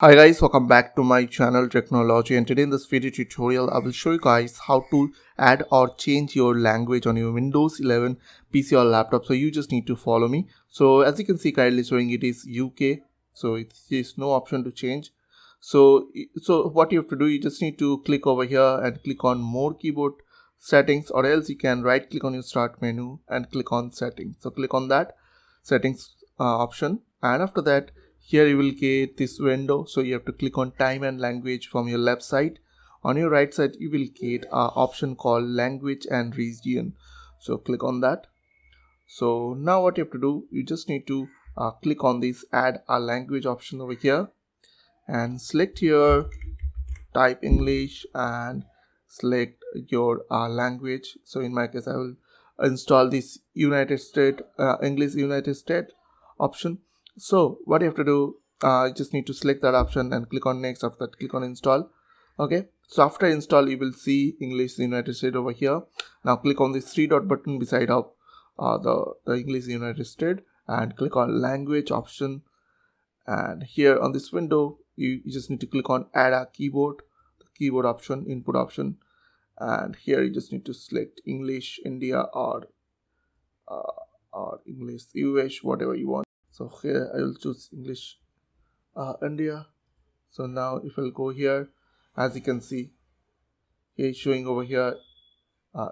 Hi guys, welcome back to my channel Technology, and today in this video tutorial I will show you guys how to add or change your language on your Windows 11 PC or laptop. So you just need to follow me. So as you can see, currently showing it is UK, so it is no option to change. So what you have to do, you just need to click over here and click on more keyboard settings, or else you can right click on your start menu and click on settings. So click on that settings option, and after that here you will get this window. So you have to click on time and language from your left side. On your right side you will get an option called language and region, so click on that. So now what you have to do, you just need to click on this add a language option over here and select your type English and select your language. So in my case I will install this United States English United States option. So what you have to do, you just need to select that option and click on next. After that click on install. Okay, so after install you will see English United States over here. Now click on this three dot button beside of the English United States and click on language option, and here on this window you just need to click on add a keyboard option, input option, and here you just need to select English India or English US, whatever you want. So here I will choose English India. So now if I'll go here, as you can see here showing over here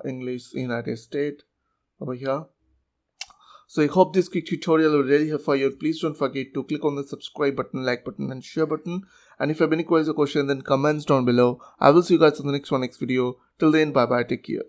English United States over here. So I hope this quick tutorial will really help for you. Please don't forget to click on the subscribe button, like button and share button. And if you have any queries or questions, then comments down below. I will see you guys in the next video. Till then, bye bye, take care.